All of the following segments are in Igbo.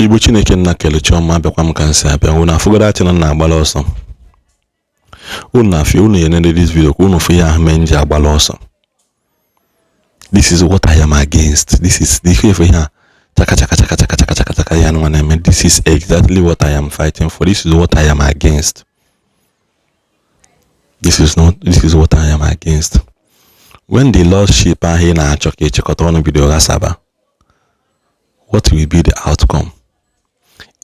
Igbo Chineke nna kelechi ọma bịakwa m ka nsị abịa unu afụgodo achị na agbala ọsọ unu afọ unu yenere this video ka unu fụ ya ahụ nji agbala ọsọ. This is what I am against. This is the for here. This is exactly what I am fighting for. This is what I am against. This is what I am against. When the lost sheep are here na achọ ka echekọta ọnụ video gasaba, what will be the outcome?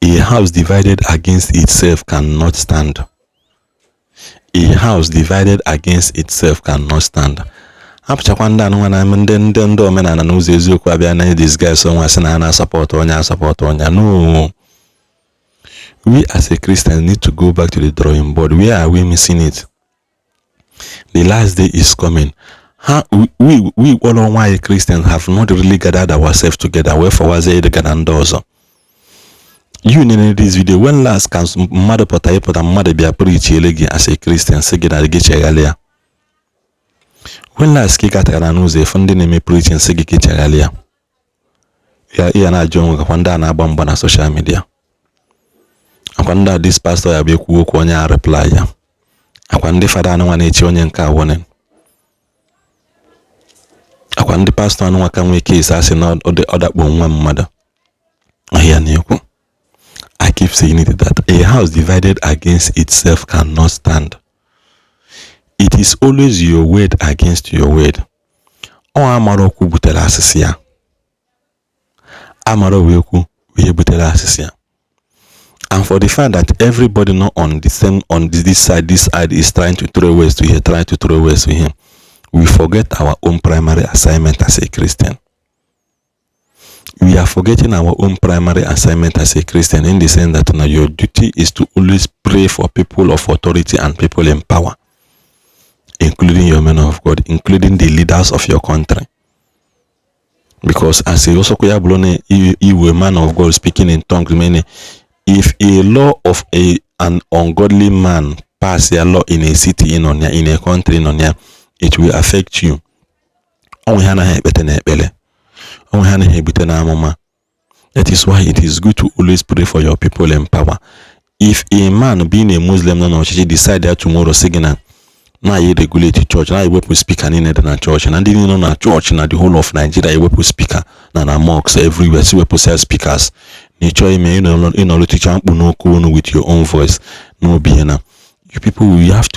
A house divided against itself cannot stand. A house divided against itself cannot stand. Apụchakwa ndị anụ na ndị omenala n'ụzọ eziokwu abịa na disguise onwe asị na ana support onye. No. We as a Christian need to go back to the drawing board. Where are we missing it? The last day is coming. We all why Christians have not really gathered ourselves together. Wherefore was it the you in this video when last can mother pota mother be a preach as a Christian say get when last kick at an news a funding me preaching say get ya na John Wanda na bomba na social media. Akwanda this pastor ya be ku okwu onye reply ya. Akwanda father no na echi onye nka wonen. Akwanda pastor no ka nwe case as na odakpo nwa mmadu. Ahia na ekwu. I keep saying it that a house divided against itself cannot stand. It is always your word against your word. O amaro ku butela asisi ya. Amaro weku we butela asisi ya. And for the fact that everybody not on the same this side is trying to throw ways to him, we forget our own primary assignment as a Christian. We are forgetting our own primary assignment as a Christian in the sense that now your duty is to always pray for people of authority and people in power, including your men of God, including the leaders of your country. Because as a you a man of God speaking in tongues, meaning if a law of an ungodly man pass a law in a city in a country it will affect you. That is why it is good to always pray for your people in power. If a man being a Muslim decide that tomorrow saying now you regulate the church, now you will speaker in the church, and didn't know church in the whole of Nigeria, you will speaker and mosques everywhere, so we will sell speakers. Nature may teach with your own voice, no being. You people you have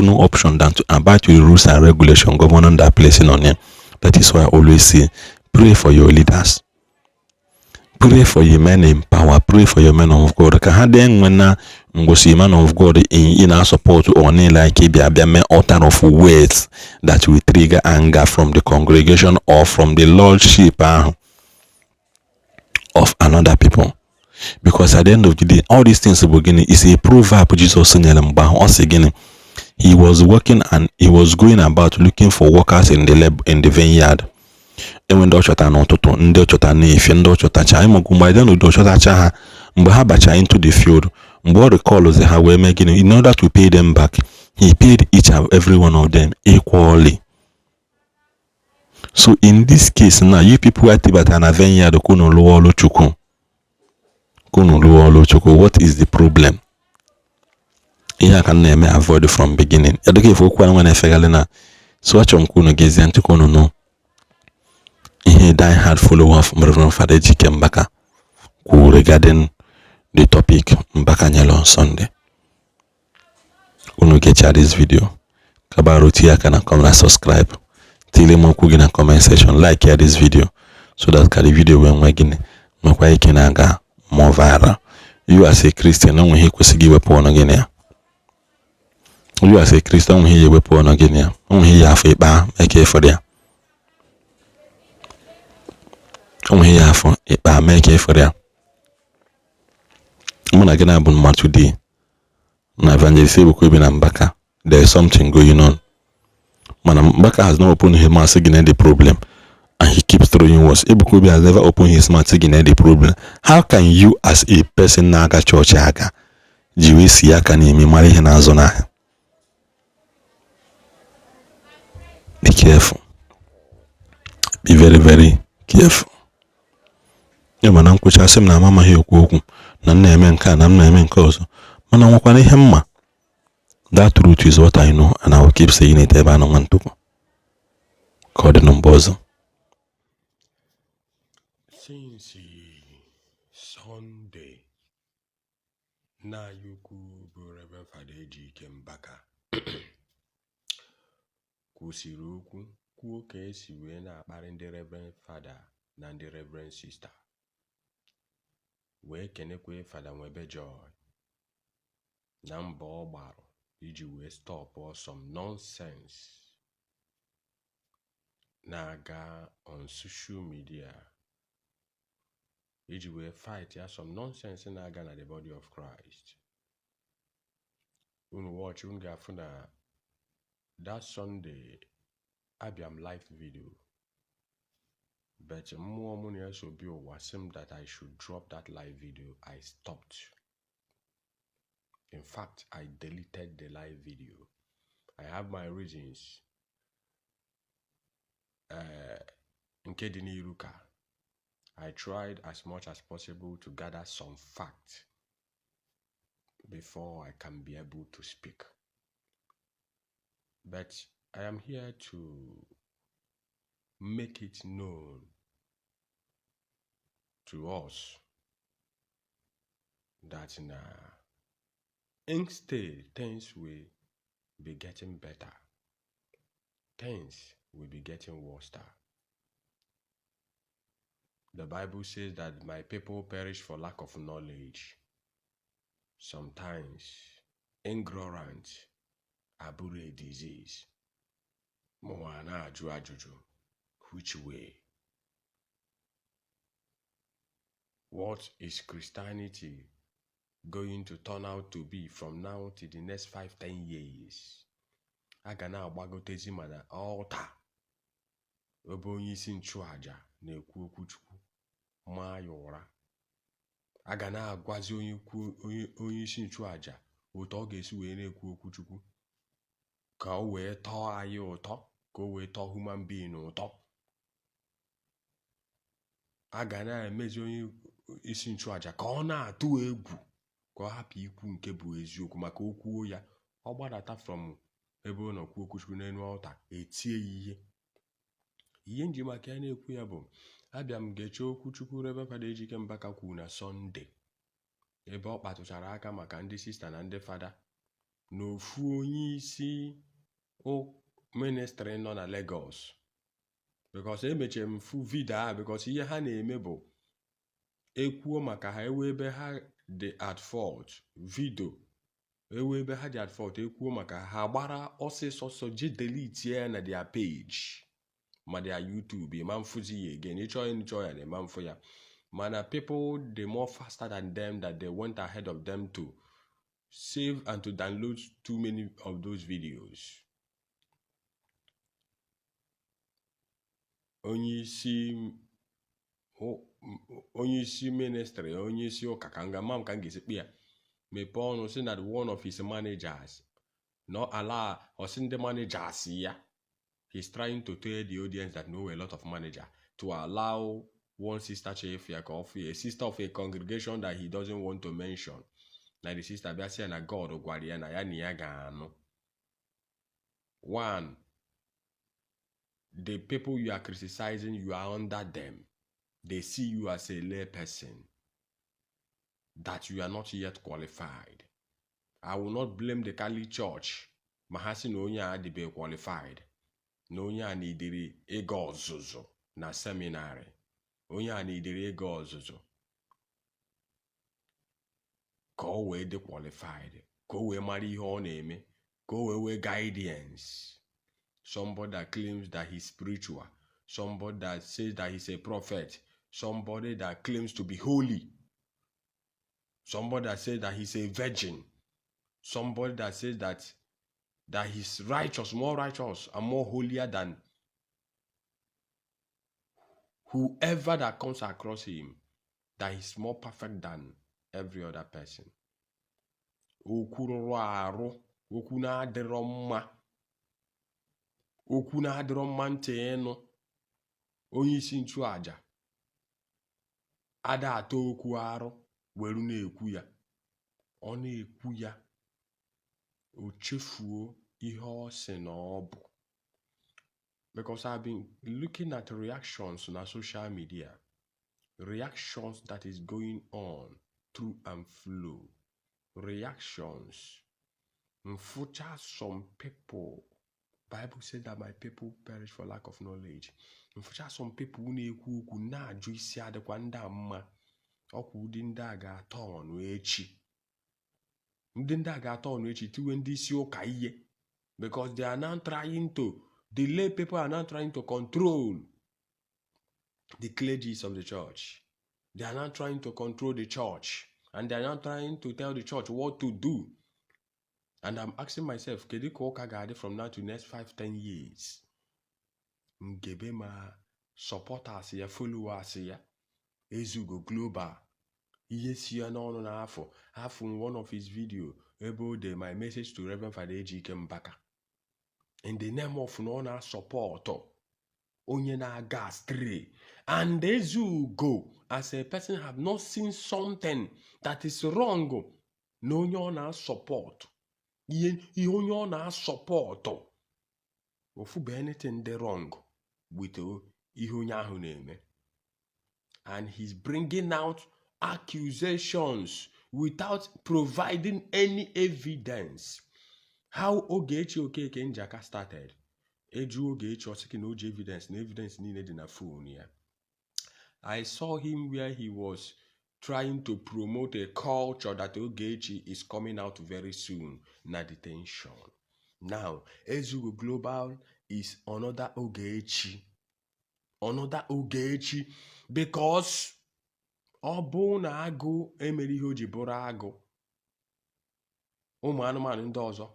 no option than to abide to the rules and regulation governing that place in on you. That is why I always say pray for your leaders. Pray for your men in power. Pray for your men of God. When see man of God in our support or like a author of words that will trigger anger from the congregation or from the lordship of another people. Because at the end of the day, all these things beginning is a proverb Jesus again. He was working and he was going about looking for workers in the vineyard. And when Dochota no toto, Ndochota if and Dochota Chaimogumba, then Dochota Chaha, Mbahabacha into the field, Mbo recalls they were making in order to pay them back. He paid each and every one of them equally. So in this case now, you people at Tibatana vineyard, what is the problem? I can name avoid from beginning. I don't give one I figure so what Kuno Gazi and Tukono no. He die hard follower of Reverend Father Ejike Mbaka regarding the topic Mbaka Nyelo on Sunday. Uno get this video. Kabaruti can come and subscribe. Tell him in a comment section. Like this video so that the video when we're getting no more viral. You as a Christian, no one he could give a porn again. You as a Christian, he will porn again. Only have a bar, make for there. Only have a bar, make for there. I'm gonna get a today. My evangelist Ebuka Mbaka. There is something going on. Man, Mbaka has not opened his mouth again the problem. And he keeps throwing words. Ebuka Obi has never opened his mouth again the problem. How can you as a person naga church aga? Jiwisi yaka ni mimari hena zona. Be careful. Be very, very careful. mana nkwuchasị m na amamaghị ekwu okwu na m na-eme nke a na m na-eme nke ọzọ, mana nwekwana ihe mma. That truth is what I know, and I will keep saying it ebe anọ nwa ntụpụ ka ọ dị na mgbe ọzọ. Since Sunday, na yuku bụ Reverend Fada Ejike Mbaka kwusiri okwu kwuo ka esi wee na-akparị ndị Reverend Fada na ndị Reverend Sister, wee kenekwe Fada Nwebe Joy na mbọ ọ gbara iji wee stop some nonsense na-aga on social media, iji wee fight ya some nonsense na-aga na the body of Christ. Unu watch, unu ga-afụ na that Sunday abịa m live video, but mmụọ mụ na eso bi ụwa sị m that I should drop that live video. I stopped. In fact, I deleted the live video. I have my reasons. Nke dị n'iru ka I tried as much as possible to gather some facts before I can be able to speak. But I am here to make it known to us that instead things will be getting better, things will be getting worse. The Bible says that my people perish for lack of knowledge. Sometimes ignorance abụrụ a disease. Mụwa na-ajụ ajụjụ, which way? What is Christianity going to turn out to be from now to the next 5-10 years? A ga na-agbagotezi mana altar ebe onye isi nchụaja na-ekwu okwu Chukwu maa ya ụra. A ga na-agwazi onye isi nchụaja otu ọ ga-esi wee na-ekwu okwu Chukwu ka o wee tọọ anyị ụtọ, ka o wee tọọ human being ụtọ. A ga na-emezi onye isi nchụaja ka ọ na-atụ egwu, ka ọ hapụ ikwu nke bụ eziokwu, maka okwuo ya ọ gbadata from ebe ọ nọ kwuo okwu Chukwu n'elu altar, etie ya ihe nji maka ya na-ekwu ya bụ abịa m geche okwu Chukwu Reverend Fada Ejike Mbaka kwuru na Sunday, ebe ọ kpatụchara aka maka ndị sista na ndị fada na ofu onye isi ministry nọ na Lagos. Because emechere m fu vidio a, because ihe ha na-eme bụ ekwuo maka ha ewe ebe ha dị at fault, vidio ewe ebe ha dị at fault, ekwuo maka ha gbara ọsịsọsọ je delete ya na their page ma their YouTube, ma mfuzi ya again, ịchọ ya na ma mfu ya. Mana people they more faster than them, that they went ahead of them to save and to download too many of those videos. Onye isi ministry, onye isi ụka ka nga mam ka m ga-esi kpịa mepee ọnụ si that one of his managers not allow us in the managers ya. He's trying to tell the audience that know a lot of manager to allow one sister chief ya a sister of a congregation that he doesn't want to mention. Na the sister bịa sị na God gwara ya na ya na ya ga-anụ. One, the people you are criticizing, you are under them. They see you as a lay person, that you are not yet qualified. I will not blame the Catholic Church. Mahasi na onye a dịbe qualified. Na onye a na-edere ego ọzụzụ na seminary. Onye a na-edere ego ọzụzụ ka o wee dị qualified, ka o wee mara ihe ọ na-eme, ka o wee guidance. Somebody that claims that he's spiritual, somebody that says that he's a prophet, somebody that claims to be holy, somebody that says that he's a virgin, somebody that says that he's righteous, more righteous and more holier than whoever that comes across him, that he's more perfect than every other person. Okwu rụrụ arụ, okwu na-adịrọ mma, okwu na-adịrọ mma ntị ịnụ. Onye isi nchụaja ada atọ okwu arụ were na-ekwu ya, ọ na-ekwu ya o chefuo ihe ọ sị na ọ bụ. Because I've been looking at reactions on social media, reactions that is going on through and flow, reactions. Unfortunately, some people, Bible said that my people perish for lack of knowledge. Unfortunately, some people na-ekwu okwu na-ajụ isi adịkwa ndị a mma, ọkwa ụdị ndị a ga-atọ ọnụ echi. Ndị a ga-atọ ọnụ echi tiwe ndị isi ụka ihe, because they are now trying to, the lay people are now trying to control the clergies of the church. They are now trying to control the church, and they are now trying to tell the church what to do. And I'm asking myself, kedu ka ụka ga-adị from now to next 5-10 years? Ngebe ma supporters ya, followers ya, Ezugo Global, ihe si ya n'ọnụ n'afọ, in one of his video, ebe de my message to Reverend Father Ejike Mbaka. In the name of no support, onye na-aga astray. And Ezugo, as a person, have not seen something that is wrong. No onye na support. Ihe onye na support. Ofu be anything dey wrong with ihe onye ahụ na-eme. And he's bringing out accusations without providing any evidence. How Ogechi Okeke Njaka started. Eju Ogechi Osiki no evidence, no evidence needed in a phone here. I saw him where he was trying to promote a culture that Ogechi is coming out very soon. Na detention. Now, Ezugo Global is another Ogechi. Another Ogechi, because ọ bụ na agụ emere ihe o ji bụrụ agụ, ụmụ anụmanụ ndị ọzọ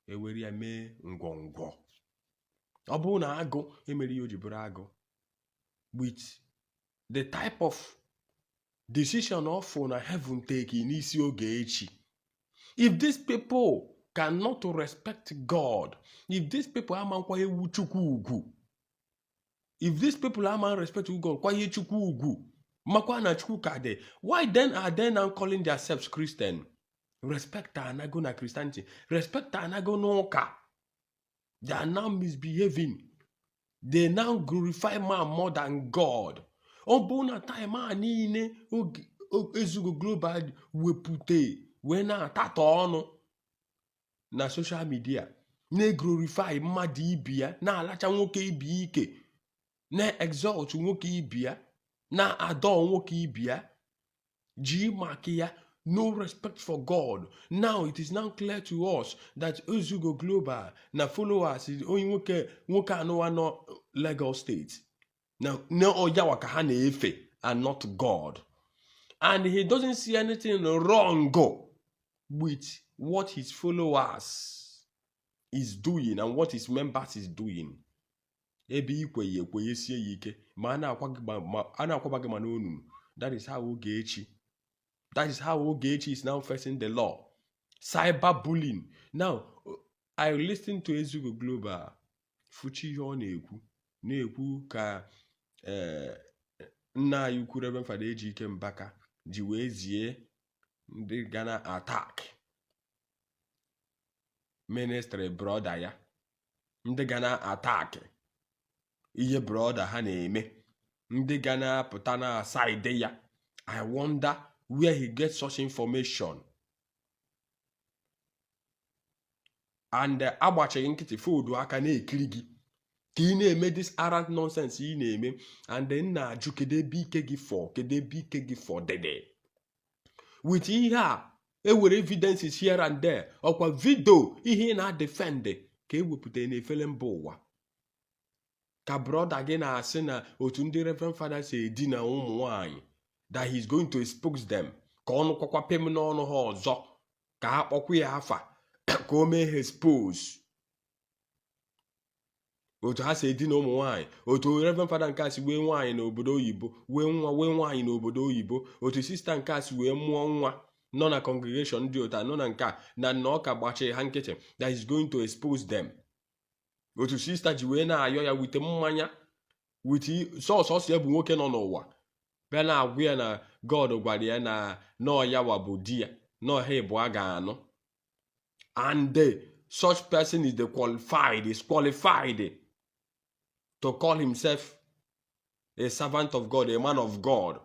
ewere ya mee ngwongwo. Ọ bụ na agụ emere ihe o ji bụrụ agụ, with the type of decision of na heaven take n'isi Ogechi. If these people cannot respect God, if these people amankwa ewu Chukwu ugwu, if these people aman respect God, kwa ye Chukwu ugwu, makwa na Chukwu kade, why then are they now calling themselves Christian? Respect anago na Christianity. Respect anago no ka. They are now misbehaving. They now glorify man more than God. Obuna time niile Ezugo Global wepute when na tato ọnụ na social media, na glorify mmadụ ibia, na alacha nwoke ibi ike, na exalt nwoke ibia, na adore nwoke ibia, ji makia, no respect for God. Now it is now clear to us that Ezugo Global na followers is only nwoke anụwa no Lagos State. Now no oyawa ka ha na-efe and not God. And he doesn't see anything wrong with what his followers is doing and what his members is doing. Ebe ikwe sie ike, ma ana akwaba gị ma n'onu. That is how Ogechi. That is how Ogechi is now facing the law. Cyberbullying. Now, I listened to Ezugo Global. Fuchi ihe ọ na-ekwu ka nna ya ukwu Reverend Father Ejike Mbaka ji wee zie ndị Ghana attack ministry brother ya. Ndị Ghana attack ihe brother ha na-eme. Ndị Ghana pụta na side ya. I wonder where he gets such information. And agbachaghị nkịtị fodu aka na-ekiri gị ka ị na-eme this arrant nonsense ị na-eme, and then na-ajụ kedebe ike gị for dede. With ihe a ewere evidences here and there, ọkwa video ihe na-defend ka ewepụta na-efele mba ụwa, ka brother gị na-asị na otu ndị Reverend Father si edina ụmụ nwanyị, that he is going to expose them, ka ọnụ kwakwa pem n'ọnụ ha ọzọ, ka ha kpọkwa ya afa, ka o mee ha expose. Otu ha si edina ụmụ nwanyị, otu Reverend Father nke a si wee nwaanyị n'obodo oyibo, wee nwaanyị n'obodo oyibo, otu sister nke a si wee mụọ nwa nọ na congregation dị otu nọ na nke a na ọka gbachie ha nkịtị, that is going to expose them. Otu sister ji wee na-ayọ ya wite mmanya, wite sọsọ ya bụ nwoke nọ n'ụwa, bịa na-agwa ya na God gwara ya na nọọ ya bụ di ya nọọ ha ịbụọ ga-anọ, and such person is qualified to call himself a servant of God, a man of God,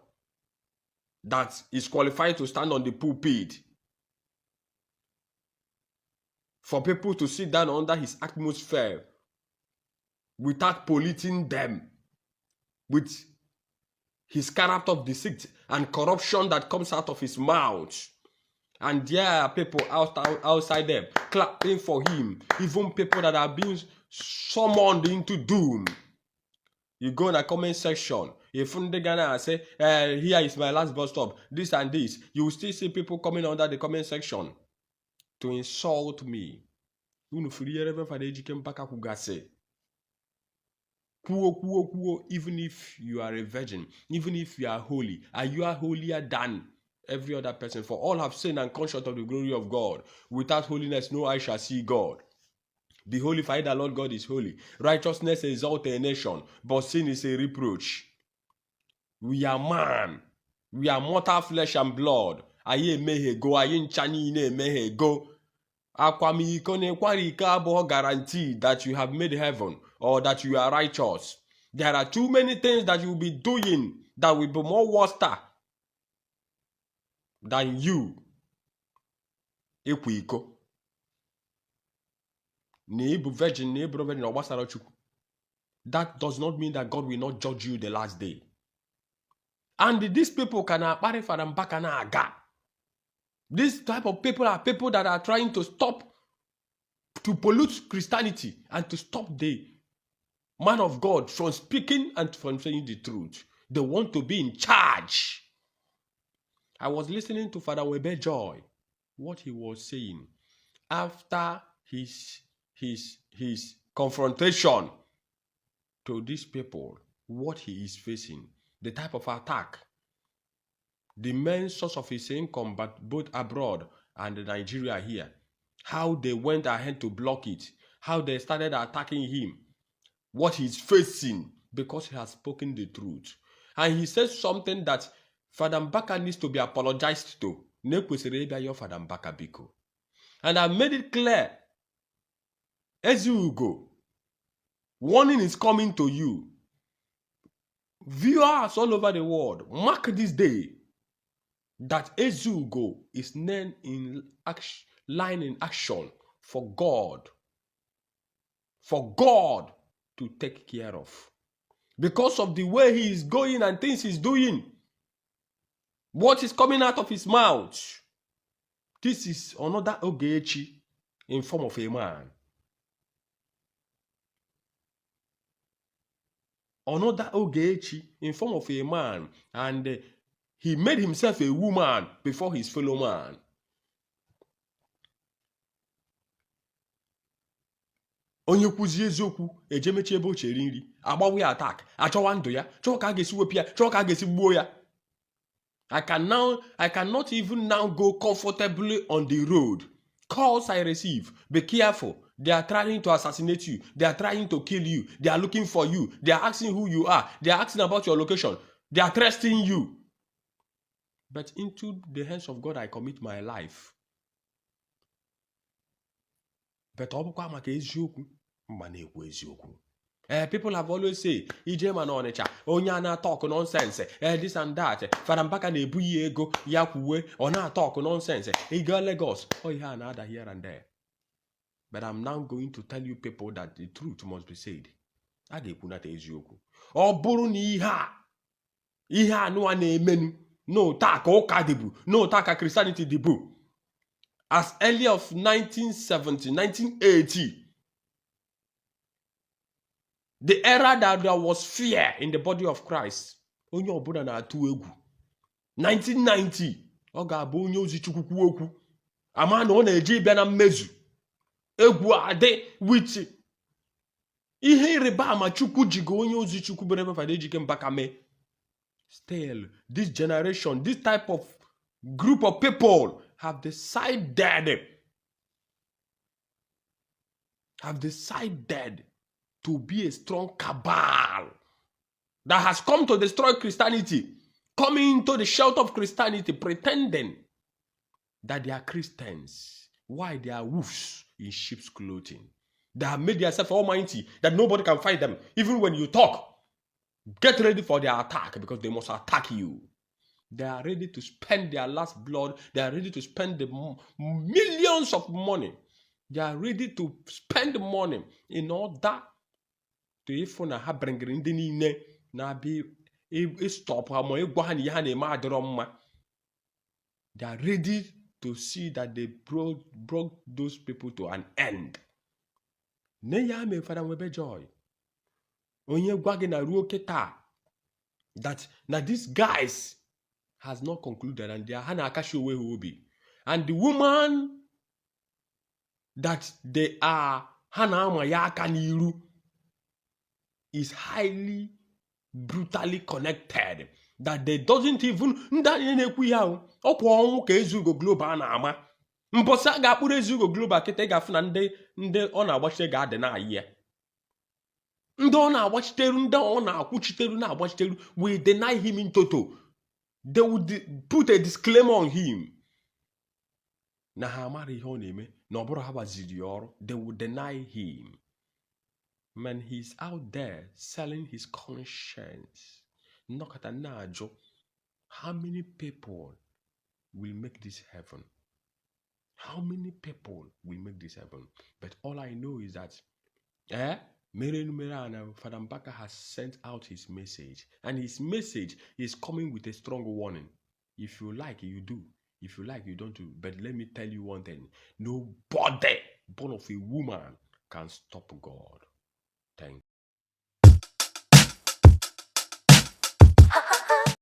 that is qualified to stand on the pulpit for people to sit down under his atmosphere without polluting them with his character of deceit and corruption that comes out of his mouth. And there are people outside there clapping for him, even people that are being summoned into doom. You go in the comment section, if the Ghana say, here is my last bus stop, this and this, you will still see people coming under the comment section to insult me. Ejike Mbaka kugase. Even if you are a virgin, even if you are holy, and you are holier than every other person, for all have sinned and come short of the glory of God. Without holiness, no eye shall see God. Be holy, for the Lord God is holy. Righteousness exalts a nation, but sin is a reproach. We are man. We are mortal flesh and blood. Aye mehe go, aye nchani ne mehe go. Akwamiko nekwari iko abụọ guarantee that you have made heaven or that you are righteous. There are too many things that you will be doing that will be more worse than you. Ekwe iko. Virgin, that does not mean that God will not judge you the last day. And these people can appare for Mbaka na aga. This type of people are people that are trying to pollute Christianity and to stop the man of God from speaking and from saying the truth. They want to be in charge. I was listening to Father Webe Joy, what he was saying after his confrontation to these people, what he is facing, the type of attack, the main source of his income, but both abroad and Nigeria here, how they went ahead to block it, how they started attacking him, what he's facing because he has spoken the truth. And he says something that Father Mbaka needs to be apologized to. Father Mbaka biko. And I made it clear, as you go, warning is coming to you. Viewers all over the world, mark this day that Ezugo is line in action for God to take care of. Because of the way he is going and things he's doing, what is coming out of his mouth, this is another Ogechi in form of a man. Another Ogechi in form of a man, and he made himself a woman before his fellow man. Onye kwuzie eziokwu ejemechi ebe o chere nri agbawe attack achọwa ndụ ya chọọ ka a ga-esi wepụ ya chọọ ka a ga-esi gbuo ya. I cannot even now go comfortably on the road. Calls I receive, be careful. They are trying to assassinate you. They are trying to kill you. They are looking for you. They are asking who you are. They are asking about your location. They are trusting you. But into the hands of God I commit my life. But people have always said, Ije man Onitsha, Onyana talk nonsense, this and that. Father Mbaka nebu ego, yakuwe, ona talk nonsense. He got Lagos, yeah, another here and there. But I'm now going to tell you people that the truth must be said. Agepunata ezioku. Oburu ni ihe anu na-emenu. No taka ụka dịbu, no taka Christianity dịbu. As early of 1970, 1980, the era that there was fear in the body of Christ. Onye ọbụla na-atụ egwu. 1990, ọ ga-abụ onye ozi Chukwu kwuo okwu. Ama na ọ na-eje ịbịa na mmezu. Egwu adị with ihe ịrịba ama Chukwu jigo onye ozi Chukwu bere Father Ejike Mbaka mee. Still, this generation, this type of group of people have decided to be a strong cabal that has come to destroy Christianity. coming into the shelter of Christianity, pretending that they are Christians. Why? They are wolves in sheep's clothing. They have made themselves almighty, that nobody can fight them. Even when you talk, get ready for their attack, because they must attack you. They are ready to spend their last blood. They are ready to spend the millions of money. They are ready to spend money in order to ifo na ha bringere ndị niile na-abịa stop ha ma ịgwa ha na ihe ha na-eme adịrọ mma. They are ready to see that they brought those people to an end. Ne ya me Fada Nwebe Joy. Onye gwa gị na ruo kịta that na these guys has not concluded, and they are ha na-akashi onwe ha obi. And the woman that they are ha na-ama ya aka n'iru is highly brutally connected, that they doesn't even ndị anyị na-ekwu ya ọkwa ọnwụ ka Ezugo Global na-ama. Mbọsị a ga-akpụrụ Ezugo Global kịta ị ga-afụ na ndị ọ na-agbachite ga-adị na-ayị ya. Ndị ọ na-agbachiteru, ndị ọ na-akwụchiteru na-agbachiteru will deny him in total. They would put a disclaimer on him na ha amara ihe ọ na-eme, na ọ bụrụ ha gbaziri ya ọrụ. They would deny him. Man, he's out there selling his conscience. Nọkọta na-ajụ, how many people will make this heaven? How many people will make this heaven? But all I know is that Fada Mbaka has sent out his message, and his message is coming with a strong warning. If you like, you do. If you like, you don't do. But let me tell you one thing: nobody born of a woman can stop God. Thank you.